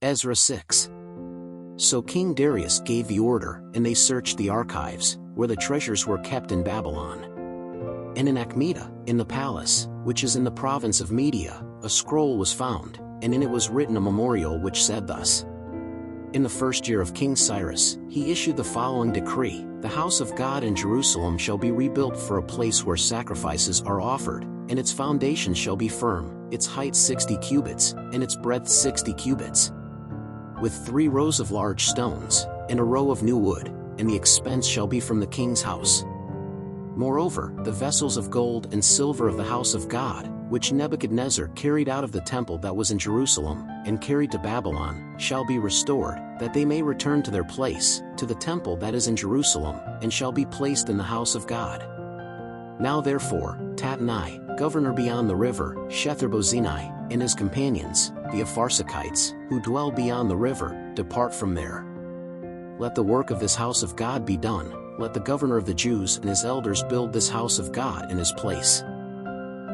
Ezra 6. So King Darius gave the order, and they searched the archives, where the treasures were kept in Babylon. And in Akhmeda, in the palace, which is in the province of Media, a scroll was found, and in it was written a memorial which said thus. In the first year of King Cyrus, he issued the following decree: the house of God in Jerusalem shall be rebuilt for a place where sacrifices are offered, and its foundation shall be firm, its height 60 cubits, and its breadth 60 cubits. With 3 rows of large stones, and a row of new wood, and the expense shall be from the king's house. Moreover, the vessels of gold and silver of the house of God, which Nebuchadnezzar carried out of the temple that was in Jerusalem, and carried to Babylon, shall be restored, that they may return to their place, to the temple that is in Jerusalem, and shall be placed in the house of God. Now therefore, Tattenai, governor beyond the river, Shetharbozenai, and his companions, the Apharsachites, who dwell beyond the river, depart from there. Let the work of this house of God be done, let the governor of the Jews and his elders build this house of God in his place.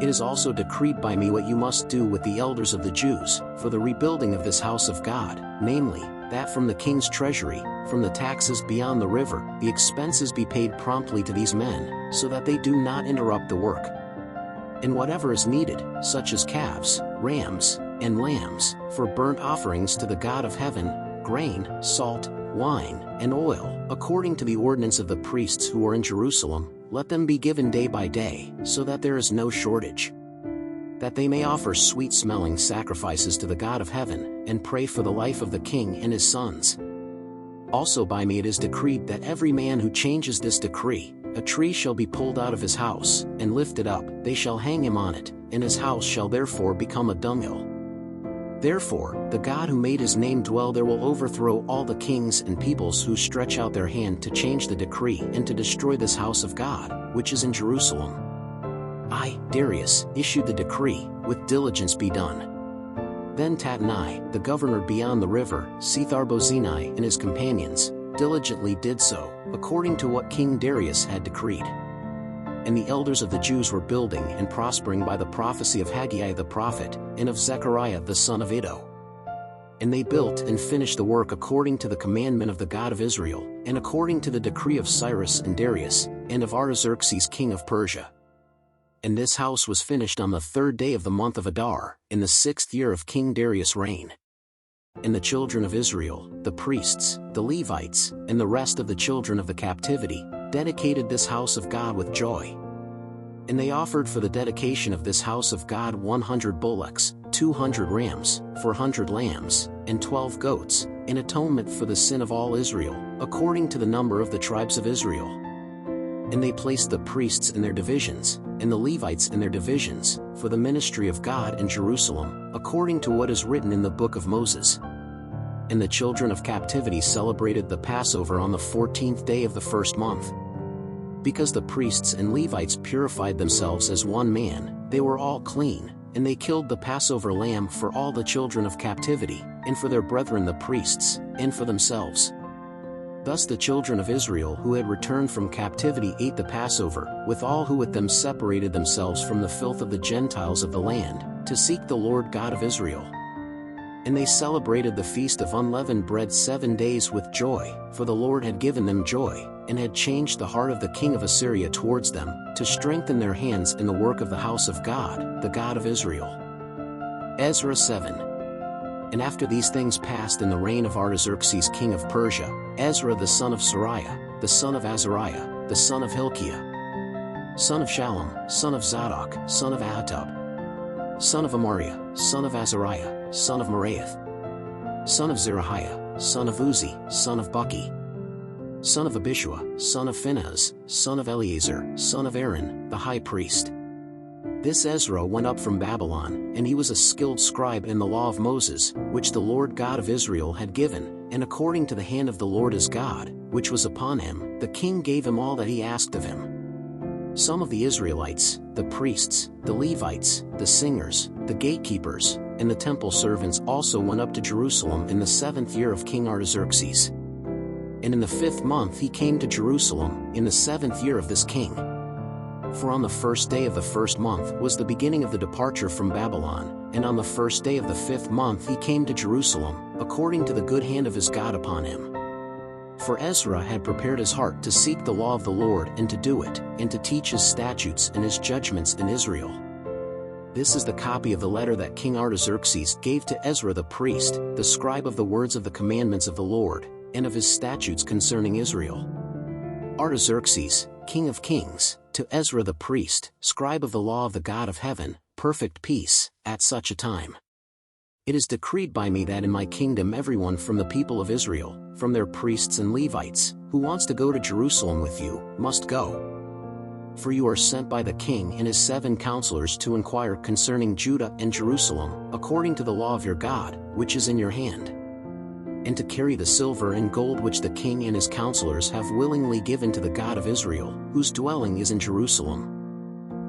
It is also decreed by me what you must do with the elders of the Jews, for the rebuilding of this house of God, namely, that from the king's treasury, from the taxes beyond the river, the expenses be paid promptly to these men, so that they do not interrupt the work. And whatever is needed, such as calves, rams, and lambs, for burnt offerings to the God of heaven, grain, salt, wine, and oil, according to the ordinance of the priests who are in Jerusalem, let them be given day by day, so that there is no shortage. That they may offer sweet-smelling sacrifices to the God of heaven, and pray for the life of the king and his sons. Also by me it is decreed that every man who changes this decree, a tree shall be pulled out of his house, and lifted up, they shall hang him on it, and his house shall therefore become a dunghill. Therefore, the God who made his name dwell there will overthrow all the kings and peoples who stretch out their hand to change the decree and to destroy this house of God, which is in Jerusalem. I, Darius, issued the decree, with diligence be done. Then Tattenai, the governor beyond the river, Shetharbozenai and his companions, diligently did so, according to what King Darius had decreed. And the elders of the Jews were building and prospering by the prophecy of Haggai the prophet, and of Zechariah the son of Iddo. And they built and finished the work according to the commandment of the God of Israel, and according to the decree of Cyrus and Darius, and of Artaxerxes king of Persia. And this house was finished on the 3rd day of the month of Adar, in the 6th year of King Darius' reign. And the children of Israel, the priests, the Levites, and the rest of the children of the captivity, dedicated this house of God with joy. And they offered for the dedication of this house of God 100 bullocks, 200 rams, 400 lambs, and 12 goats, in atonement for the sin of all Israel, according to the number of the tribes of Israel. And they placed the priests in their divisions, and the Levites in their divisions, for the ministry of God in Jerusalem, according to what is written in the book of Moses. And the children of captivity celebrated the Passover on the 14th day of the 1st month. Because the priests and Levites purified themselves as one man, they were all clean, and they killed the Passover lamb for all the children of captivity, and for their brethren the priests, and for themselves. Thus the children of Israel who had returned from captivity ate the Passover, with all who with them separated themselves from the filth of the Gentiles of the land, to seek the Lord God of Israel. And they celebrated the feast of unleavened bread 7 days with joy, for the Lord had given them joy, and had changed the heart of the king of Assyria towards them, to strengthen their hands in the work of the house of God, the God of Israel. Ezra 7. And after these things passed in the reign of Artaxerxes king of Persia, Ezra the son of Sariah, the son of Azariah, the son of Hilkiah, son of Shallum, son of Zadok, son of Ahitub, son of Amariah, son of Azariah, son of Meraioth, son of Zerahiah, son of Uzzi, son of Buki, son of Abishua, son of Phinehas, son of Eleazar, son of Aaron, the high priest. This Ezra went up from Babylon, and he was a skilled scribe in the law of Moses, which the Lord God of Israel had given, and according to the hand of the Lord his God, which was upon him, the king gave him all that he asked of him. Some of the Israelites, the priests, the Levites, the singers, the gatekeepers, and the temple servants also went up to Jerusalem in the 7th year of King Artaxerxes. And in the 5th month he came to Jerusalem, in the 7th year of this king. For on the 1st day of the 1st month was the beginning of the departure from Babylon, and on the first day of the 5th month he came to Jerusalem, according to the good hand of his God upon him. For Ezra had prepared his heart to seek the law of the Lord and to do it, and to teach his statutes and his judgments in Israel. This is the copy of the letter that King Artaxerxes gave to Ezra the priest, the scribe of the words of the commandments of the Lord, and of his statutes concerning Israel. Artaxerxes, king of kings, to Ezra the priest, scribe of the law of the God of heaven, perfect peace, at such a time. It is decreed by me that in my kingdom everyone from the people of Israel, from their priests and Levites, who wants to go to Jerusalem with you, must go. For you are sent by the king and his 7 counselors to inquire concerning Judah and Jerusalem, according to the law of your God, which is in your hand, and to carry the silver and gold which the king and his counselors have willingly given to the God of Israel, whose dwelling is in Jerusalem.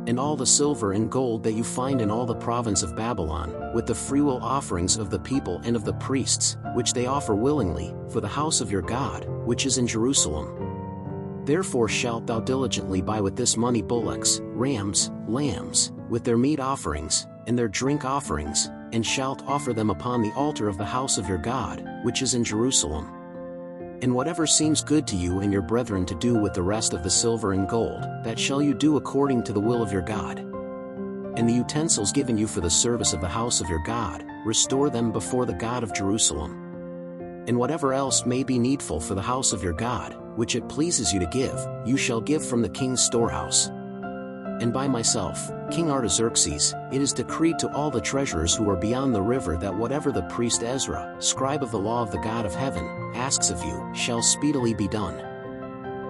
And all the silver and gold that you find in all the province of Babylon, with the freewill offerings of the people and of the priests, which they offer willingly, for the house of your God, which is in Jerusalem. Therefore shalt thou diligently buy with this money bullocks, rams, lambs, with their meat offerings, and their drink offerings, and shalt offer them upon the altar of the house of your God, which is in Jerusalem. And whatever seems good to you and your brethren to do with the rest of the silver and gold, that shall you do according to the will of your God. And the utensils given you for the service of the house of your God, restore them before the God of Jerusalem. And whatever else may be needful for the house of your God, which it pleases you to give, you shall give from the king's storehouse. And by myself, King Artaxerxes, it is decreed to all the treasurers who are beyond the river that whatever the priest Ezra, scribe of the law of the God of heaven, asks of you, shall speedily be done.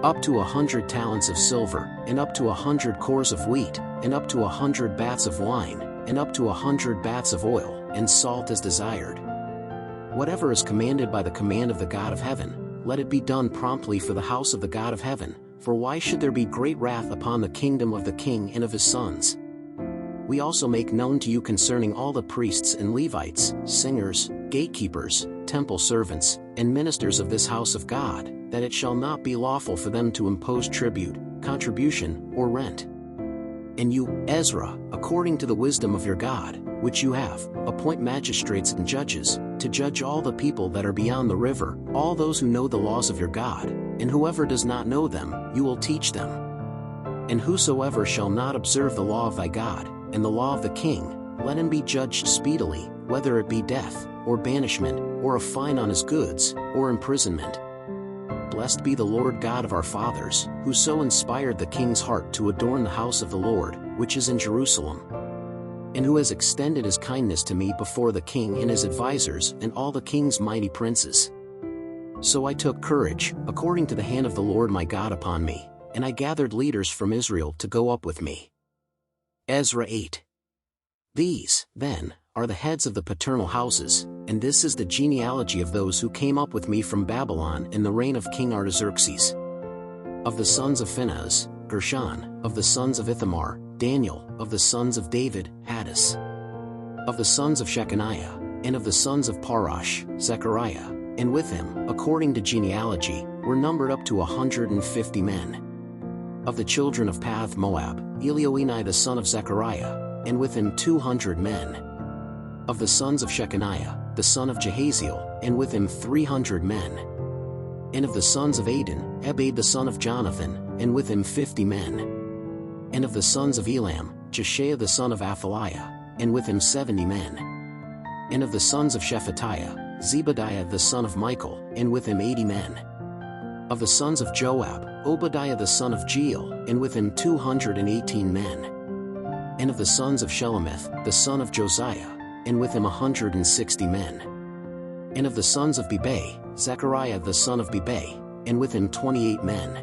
Up to 100 talents of silver, and up to 100 cores of wheat, and up to 100 baths of wine, and up to 100 baths of oil, and salt as desired. Whatever is commanded by the command of the God of heaven, let it be done promptly for the house of the God of heaven, for why should there be great wrath upon the kingdom of the king and of his sons? We also make known to you concerning all the priests and Levites, singers, gatekeepers, temple servants, and ministers of this house of God, that it shall not be lawful for them to impose tribute, contribution, or rent. And you, Ezra, according to the wisdom of your God, which you have, appoint magistrates and judges, to judge all the people that are beyond the river, all those who know the laws of your God, and whoever does not know them, you will teach them. And whosoever shall not observe the law of thy God, and the law of the king, let him be judged speedily, whether it be death, or banishment, or a fine on his goods, or imprisonment. Blessed be the Lord God of our fathers, who so inspired the king's heart to adorn the house of the Lord, which is in Jerusalem, and who has extended his kindness to me before the king and his advisers and all the king's mighty princes. So I took courage, according to the hand of the Lord my God upon me, and I gathered leaders from Israel to go up with me. Ezra 8. These, then, are the heads of the paternal houses, and this is the genealogy of those who came up with me from Babylon in the reign of King Artaxerxes. Of the sons of Phinehas, Gershon; of the sons of Ithamar, Daniel; of the sons of David, Hattus; of the sons of Shechaniah, and of the sons of Parosh, Zechariah, and with him, according to genealogy, were numbered up to 150 men. Of the children of Path Moab, Elioenai the son of Zechariah, and with him 200 men. Of the sons of Shechaniah, the son of Jehaziel, and with him 300 men. And of the sons of Adin, Ebed the son of Jonathan, and with him 50 men. And of the sons of Elam, Jeshaiah the son of Athaliah, and with him 70 men. And of the sons of Shephatiah, Zebadiah the son of Michael, and with him 80 men. Of the sons of Joab, Obadiah the son of Jeiel, and with him 218 men. And of the sons of Shelomith, the son of Josiah, and with him 160 men. And of the sons of Bebai, Zechariah the son of Bebai, and with him 28 men.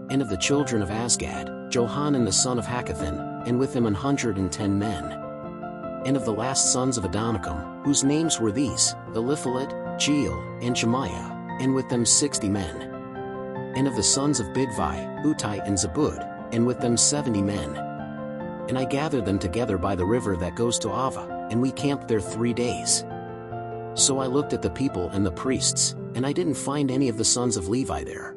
And of the children of Azgad, Johanan the son of Hakkathan, and with him 110 men. And of the last sons of Adonikam, whose names were these, Eliphalet, Jeiel, and Shemaiah, and with them 60 men. And of the sons of Bigvai, Utai and Zabud, and with them 70 men. And I gathered them together by the river that goes to Ava, and we camped there 3 days. So I looked at the people and the priests, and I didn't find any of the sons of Levi there.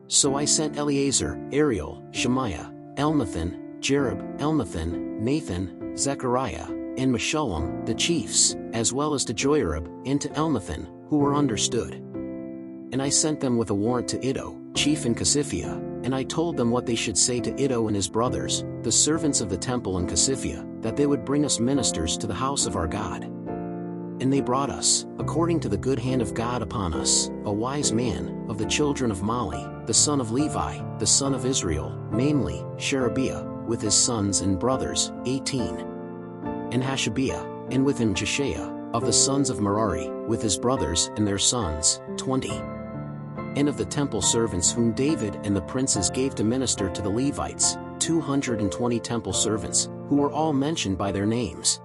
So I sent Eleazar, Ariel, Shemaiah, Elnathan, Jerib, Elnathan, Nathan, Zechariah, and Meshullam, the chiefs, as well as to Joiarib, and to Elnathan, who were understood. And I sent them with a warrant to Iddo, chief in Casiphia, and I told them what they should say to Iddo and his brothers, the servants of the temple in Casiphia, that they would bring us ministers to the house of our God. And they brought us, according to the good hand of God upon us, a wise man, of the children of Mali, the son of Levi, the son of Israel, namely, Sherebiah, with his sons and brothers, 18. And Hashabiah, and with him Jeshiah, of the sons of Merari, with his brothers and their sons, 20. And of the temple servants whom David and the princes gave to minister to the Levites, 220 temple servants, who were all mentioned by their names.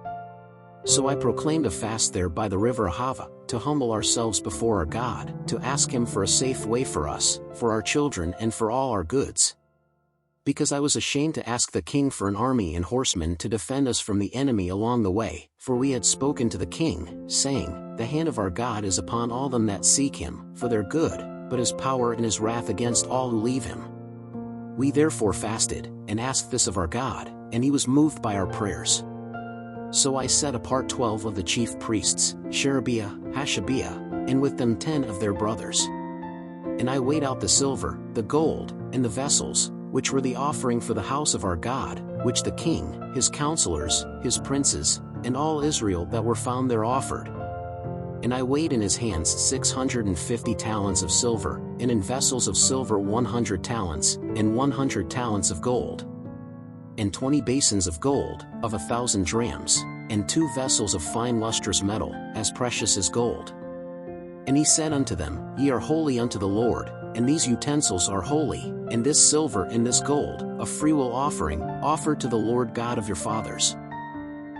So I proclaimed a fast there by the river Ahava, to humble ourselves before our God, to ask him for a safe way for us, for our children and for all our goods. Because I was ashamed to ask the king for an army and horsemen to defend us from the enemy along the way, for we had spoken to the king, saying, The hand of our God is upon all them that seek him, for their good, but his power and his wrath against all who leave him. We therefore fasted, and asked this of our God, and he was moved by our prayers. So I set apart 12 of the chief priests, Sherebiah, Hashabiah, and with them 10 of their brothers. And I weighed out the silver, the gold, and the vessels, which were the offering for the house of our God, which the king, his counselors, his princes, and all Israel that were found there offered. And I weighed in his hands 650 talents of silver, and in vessels of silver 100 talents, and 100 talents of gold. And 20 basins of gold, of 1,000 drams, and 2 vessels of fine lustrous metal, as precious as gold. And he said unto them, Ye are holy unto the Lord, and these utensils are holy, and this silver and this gold, a freewill offering, offered to the Lord God of your fathers.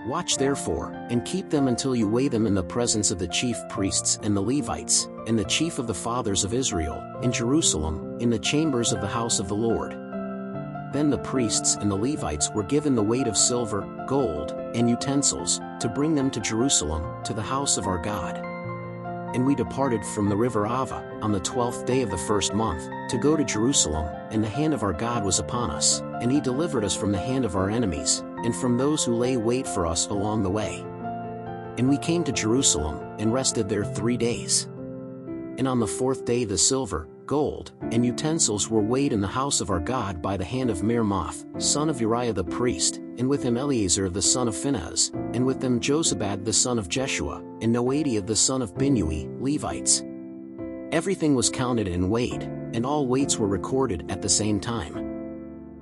Watch therefore, and keep them until you weigh them in the presence of the chief priests and the Levites, and the chief of the fathers of Israel, in Jerusalem, in the chambers of the house of the Lord. Then the priests and the Levites were given the weight of silver, gold, and utensils, to bring them to Jerusalem, to the house of our God. And we departed from the river Ahava, on the 12th day of the first month, to go to Jerusalem, and the hand of our God was upon us, and he delivered us from the hand of our enemies, and from those who lay wait for us along the way. And we came to Jerusalem, and rested there 3 days. And on the 4th day the silver, gold, and utensils were weighed in the house of our God by the hand of Meremoth, son of Uriah the priest, and with him Eleazar the son of Phinehas, and with them Jozabad the son of Jeshua, and Noadiah the son of Binnui, Levites. Everything was counted and weighed, and all weights were recorded at the same time.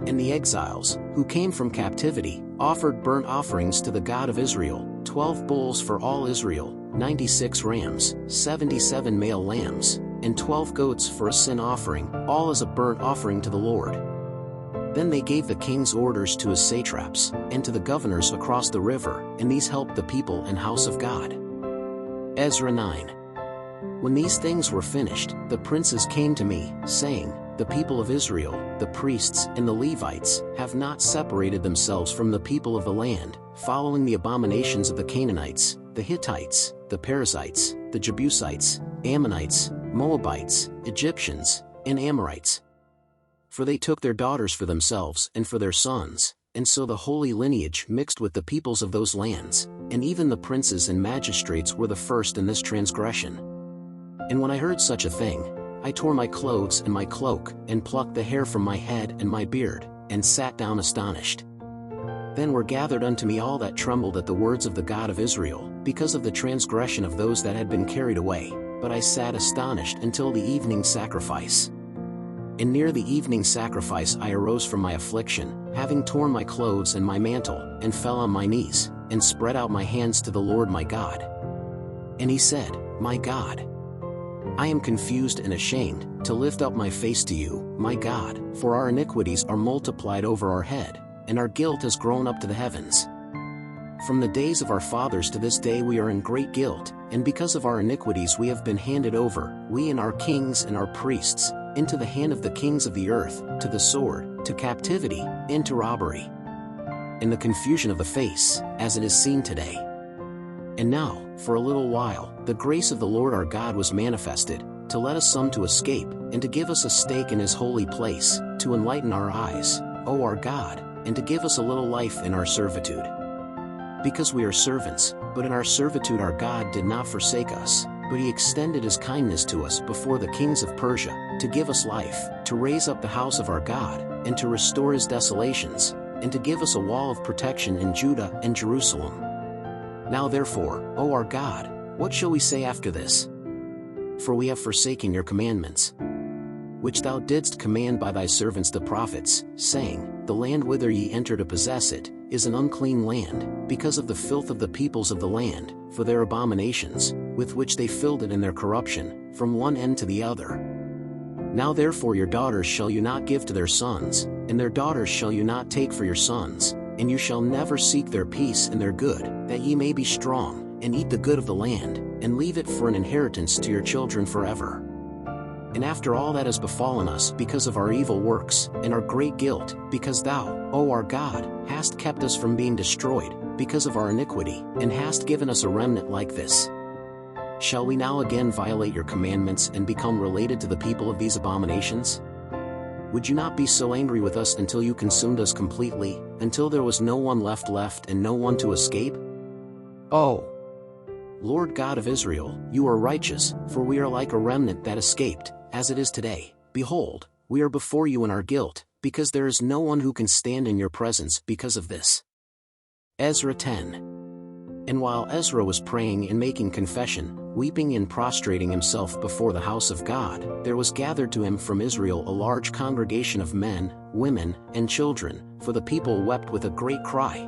And the exiles, who came from captivity, offered burnt offerings to the God of Israel, 12 bulls for all Israel, 96 rams, 77 male lambs, and 12 goats for a sin offering, all as a burnt offering to the Lord. Then they gave the king's orders to his satraps, and to the governors across the river, and these helped the people and house of God. Ezra 9. When these things were finished, the princes came to me, saying, The people of Israel, the priests and the Levites, have not separated themselves from the people of the land, following the abominations of the Canaanites, the Hittites, the Perizzites, the Jebusites, Ammonites, Moabites, Egyptians, and Amorites. For they took their daughters for themselves and for their sons, and so the holy lineage mixed with the peoples of those lands, and even the princes and magistrates were the first in this transgression. And when I heard such a thing, I tore my clothes and my cloak, and plucked the hair from my head and my beard, and sat down astonished. Then were gathered unto me all that trembled at the words of the God of Israel, because of the transgression of those that had been carried away, but I sat astonished until the evening sacrifice. And near the evening sacrifice I arose from my affliction, having torn my clothes and my mantle, and fell on my knees, and spread out my hands to the Lord my God. And he said, My God, I am confused and ashamed, to lift up my face to you, my God, for our iniquities are multiplied over our head, and our guilt has grown up to the heavens. From the days of our fathers to this day we are in great guilt, and because of our iniquities we have been handed over, we and our kings and our priests, into the hand of the kings of the earth, to the sword, to captivity, into robbery. In the confusion of the face, as it is seen today. And now, for a little while, the grace of the Lord our God was manifested, to let us some to escape, and to give us a stake in his holy place, to enlighten our eyes, O our God, and to give us a little life in our servitude. because we are servants, but in our servitude our God did not forsake us, but he extended his kindness to us before the kings of Persia, to give us life, to raise up the house of our God, and to restore his desolations, and to give us a wall of protection in Judah and Jerusalem. Now therefore, O our God, what shall we say after this? For we have forsaken your commandments, which thou didst command by thy servants the prophets, saying, The land whither ye enter to possess it, is an unclean land, because of the filth of the peoples of the land, for their abominations, with which they filled it in their corruption, from one end to the other. Now therefore your daughters shall you not give to their sons, and their daughters shall you not take for your sons, and you shall never seek their peace and their good, that ye may be strong, and eat the good of the land, and leave it for an inheritance to your children forever. And after all that has befallen us because of our evil works, and our great guilt, because thou, O our God, hast kept us from being destroyed, because of our iniquity, and hast given us a remnant like this, shall we now again violate your commandments and become related to the people of these abominations? Would you not be so angry with us until you consumed us completely, until there was no one left and no one to escape? Oh, Lord God of Israel, you are righteous, for we are like a remnant that escaped, as it is today. Behold, we are before you in our guilt, because there is no one who can stand in your presence because of this. Ezra 10. And while Ezra was praying and making confession, weeping and prostrating himself before the house of God, there was gathered to him from Israel a large congregation of men, women, and children, for the people wept with a great cry.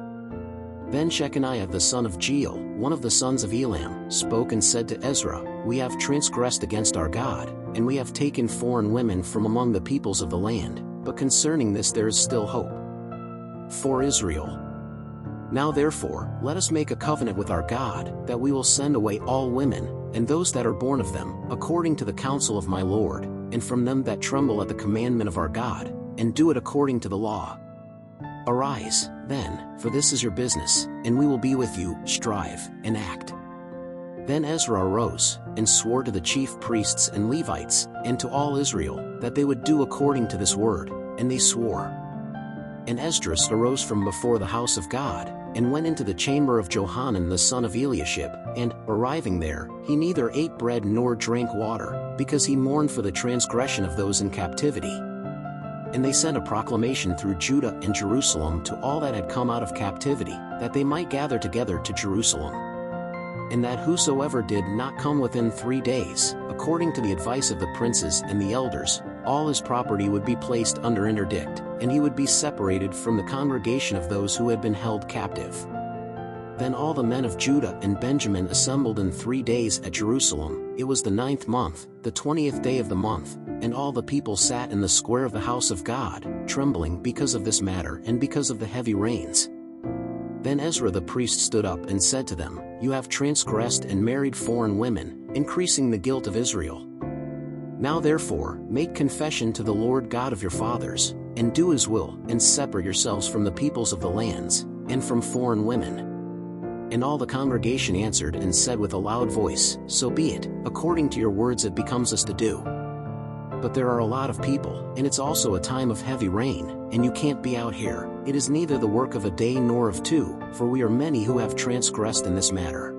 Then Shechaniah the son of Jeiel, one of the sons of Elam, spoke and said to Ezra, We have transgressed against our God, and we have taken foreign women from among the peoples of the land, but concerning this there is still hope for Israel. Now therefore, let us make a covenant with our God, that we will send away all women, and those that are born of them, according to the counsel of my Lord, and from them that tremble at the commandment of our God, and do it according to the law. Arise, then, for this is your business, and we will be with you, strive, and act. Then Ezra arose, and swore to the chief priests and Levites, and to all Israel, that they would do according to this word, and they swore. And Esdras arose from before the house of God, and went into the chamber of Johanan the son of Eliashib, and, arriving there, he neither ate bread nor drank water, because he mourned for the transgression of those in captivity. And they sent a proclamation through Judah and Jerusalem to all that had come out of captivity, that they might gather together to Jerusalem. And that whosoever did not come within 3 days, according to the advice of the princes and the elders, all his property would be placed under interdict, and he would be separated from the congregation of those who had been held captive. Then all the men of Judah and Benjamin assembled in 3 days at Jerusalem. It was the 9th month, the 20th day of the month, and all the people sat in the square of the house of God, trembling because of this matter and because of the heavy rains. Then Ezra the priest stood up and said to them, You have transgressed and married foreign women, increasing the guilt of Israel. Now therefore, make confession to the Lord God of your fathers, and do his will, and separate yourselves from the peoples of the lands, and from foreign women. And all the congregation answered and said with a loud voice, So be it, according to your words it becomes us to do. But there are a lot of people, and it's also a time of heavy rain, and you can't be out here. It is neither the work of a day nor of two, for we are many who have transgressed in this matter.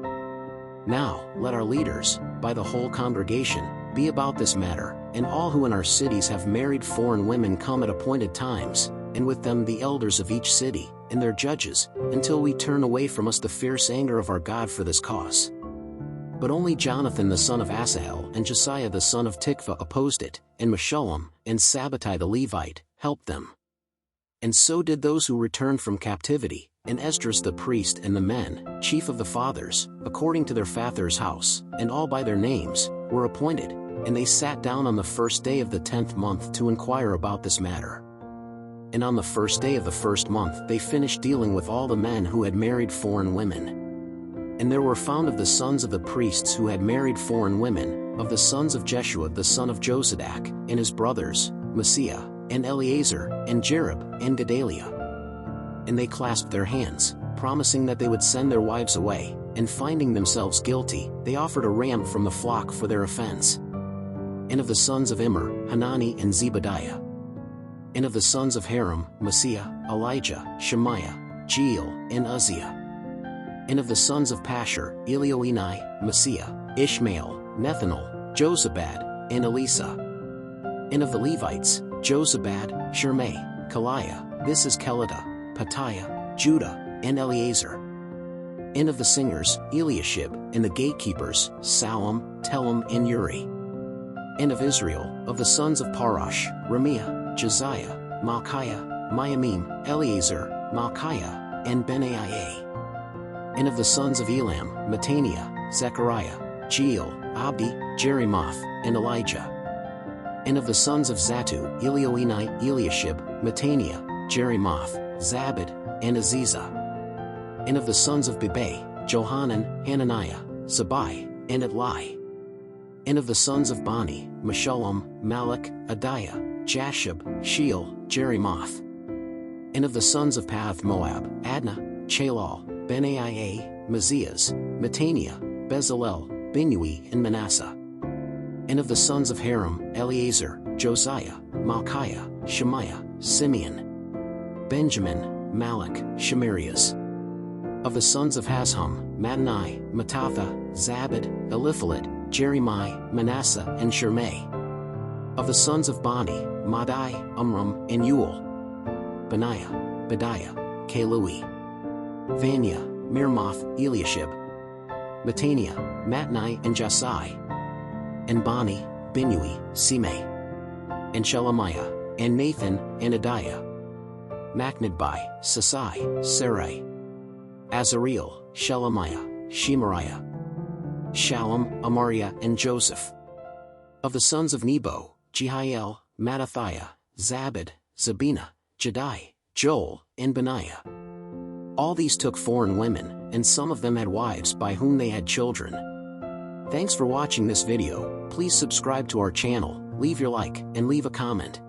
Now, let our leaders, by the whole congregation, be about this matter, and all who in our cities have married foreign women come at appointed times, and with them the elders of each city, and their judges, until we turn away from us the fierce anger of our God for this cause. But only Jonathan the son of Asahel and Josiah the son of Tikvah opposed it, and Meshullam and Sabbatai the Levite helped them. And so did those who returned from captivity, and Esdras the priest and the men, chief of the fathers, according to their father's house, and all by their names, were appointed, and they sat down on the 1st day of the 10th month to inquire about this matter. And on the 1st day of the 1st month they finished dealing with all the men who had married foreign women. And there were found of the sons of the priests who had married foreign women, of the sons of Jeshua the son of Josadak, and his brothers, Messiah, and Eleazar, and Jerib, and Gedaliah. And they clasped their hands, promising that they would send their wives away, and finding themselves guilty, they offered a ram from the flock for their offense. And of the sons of Immer, Hanani and Zebadiah. And of the sons of Haram, Messiah, Elijah, Shemaiah, Jeiel, and Uzziah. And of the sons of Pashur, Elioenai, Messiah, Ishmael, Nethanel, Jozabad, and Elisa. And of the Levites, Jozabad, Shimei, Kaliah, this is Kelida, Petaiah, Judah, and Eleazar. And of the singers, Eliashib, and the gatekeepers, Salom, Telem, and Uri. And of Israel, of the sons of Parash, Remiah, Josiah, Malchiah, Miamim, Eleazar, Malchiah, and Benaiah. And of the sons of Elam, Mattaniah, Zechariah, Jeiel, Abdi, Jerimoth, and Elijah. And of the sons of Zatu, Elioenai, Eliashib, Mattaniah, Jerimoth, Zabad, and Aziza. And of the sons of Bibai, Johanan, Hananiah, Zabai, and Adlai. And of the sons of Bani, Meshullam, Malach, Adiah, Jashub, Sheol, Jerimoth. And of the sons of Pahath Moab, Adnah, Chalal, Benaiah, Mazias, Mattaniah, Bezalel, Binui, and Manasseh. And of the sons of Haram, Eleazar, Josiah, Malchiah, Shemaiah, Simeon, Benjamin, Malach, Shemarias. Of the sons of Hashum, Mattanai, Mattatha, Zabad, Eliphalet, Jeremiah, Manasseh, and Shimei. Of the sons of Bani, Madai, Amram, and Uel. Benaiah, Bediah, Kalui, Vania, Mirmoth, Eliashib, Mattaniah, Matnai, and Jasai. And Bani, Binui, Simei, and Shelemiah, and Nathan, and Adiah. Machnadbai, Sasai, Sarai, Azareel, Shelemiah, Shemariah, Shallum, Amariah, and Joseph. Of the sons of Nebo, Jehiel, Mattathiah, Zabad, Zabina, Jedi, Joel, and Benaiah. All these took foreign women, and some of them had wives by whom they had children. Thanks for watching this video. Please subscribe to our channel, leave your like, and leave a comment.